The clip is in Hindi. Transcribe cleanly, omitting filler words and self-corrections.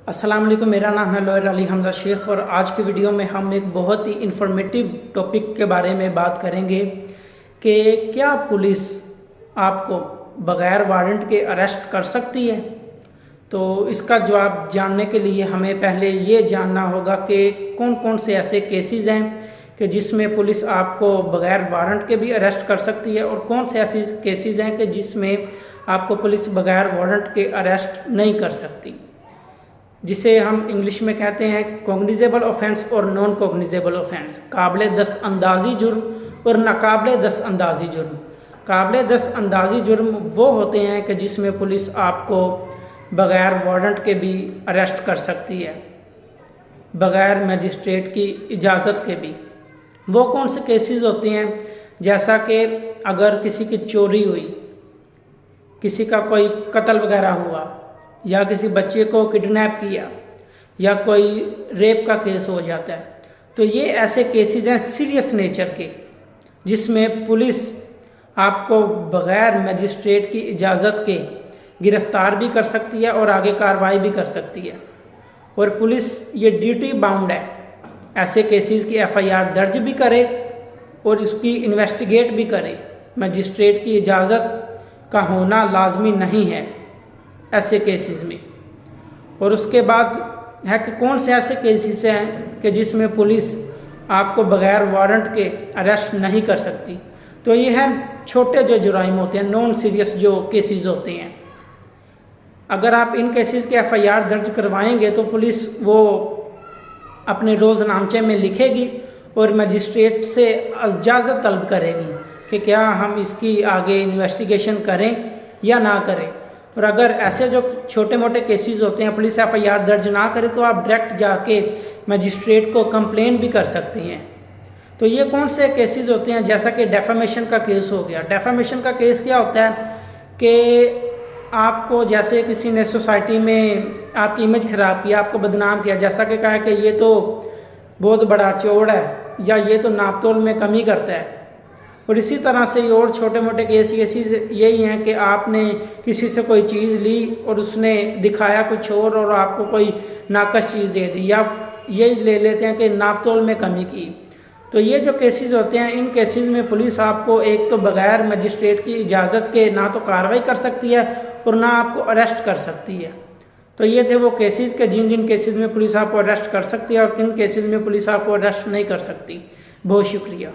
अस्सलाम वालेकुम, मेरा नाम है लॉयर अली हमज़ा शेख और आज की वीडियो में हम एक बहुत ही इंफॉर्मेटिव टॉपिक के बारे में बात करेंगे कि क्या पुलिस आपको बग़ैर वारंट के अरेस्ट कर सकती है। तो इसका जवाब जानने के लिए हमें पहले ये जानना होगा कि कौन कौन से ऐसे केसेस हैं कि जिसमें पुलिस आपको बग़ैर वारंट के भी अरेस्ट कर सकती है और कौन से ऐसे केसेस हैं कि जिसमें आपको पुलिस बग़ैर वारंट के अरेस्ट नहीं कर सकती, जिसे हम इंग्लिश में कहते हैं कॉग्निजेबल ऑफेंस और नॉन कॉग्निजेबल ऑफेंस, काबिल दस्तअंदाजी जुर्म और नाकाबिल दस्तअंदाजी जुर्म। काबिल दस्तअंदाजी जुर्म वो होते हैं कि जिसमें पुलिस आपको बग़ैर वारंट के भी अरेस्ट कर सकती है, बग़ैर मजिस्ट्रेट की इजाज़त के भी। वो कौन से केसेस होते हैं, जैसा कि अगर किसी की चोरी हुई, किसी का कोई कत्ल वगैरह हुआ, या किसी बच्चे को किडनैप किया, या कोई रेप का केस हो जाता है, तो ये ऐसे केसेस हैं सीरियस नेचर के जिसमें पुलिस आपको बग़ैर मजिस्ट्रेट की इजाज़त के गिरफ़्तार भी कर सकती है और आगे कार्रवाई भी कर सकती है। और पुलिस ये ड्यूटी बाउंड है ऐसे केसेस की FIR दर्ज भी करे और इसकी इन्वेस्टिगेट भी करे। मजिस्ट्रेट की इजाज़त का होना लाजमी नहीं है ऐसे केसेस में। और उसके बाद है कि कौन से ऐसे केसेस हैं कि जिसमें पुलिस आपको बग़ैर वारंट के अरेस्ट नहीं कर सकती। तो ये हैं छोटे जो जुराइम होते हैं, नॉन सीरियस जो केसेस होते हैं। अगर आप इन केसेस के FIR दर्ज करवाएंगे तो पुलिस वो अपने रोज़नामचे में लिखेगी और मजिस्ट्रेट से इजाज़त तलब करेगी कि क्या हम इसकी आगे इन्वेस्टिगेशन करें या ना करें। और अगर ऐसे जो छोटे मोटे केसेस होते हैं पुलिस FIR दर्ज ना करे तो आप डायरेक्ट जाके मजिस्ट्रेट को कंप्लेन भी कर सकते हैं। तो ये कौन से केसेस होते हैं, जैसा कि डेफामेशन का केस हो गया। डेफामेशन का केस क्या होता है कि आपको जैसे किसी ने सोसाइटी में आपकी इमेज ख़राब किया, आपको बदनाम किया, जैसा कि कहा कि ये तो बहुत बड़ा चोर है या ये तो नाप तोल में कमी करता है। और इसी तरह से और छोटे मोटे केस यही हैं कि आपने किसी से कोई चीज़ ली और उसने दिखाया कुछ और आपको कोई नाकस चीज़ दे दी, या यही ले लेते हैं कि नाप तोल में कमी की। तो ये जो केसेस होते हैं, इन केसेस में पुलिस आपको एक तो बग़ैर मजिस्ट्रेट की इजाज़त के ना तो कार्रवाई कर सकती है और ना आपको अरेस्ट कर सकती है। तो ये थे वो केसेस के जिन जिन केसेस में पुलिस आपको अरेस्ट कर सकती है और किन केसेस में पुलिस आपको अरेस्ट नहीं कर सकती। बहुत शुक्रिया।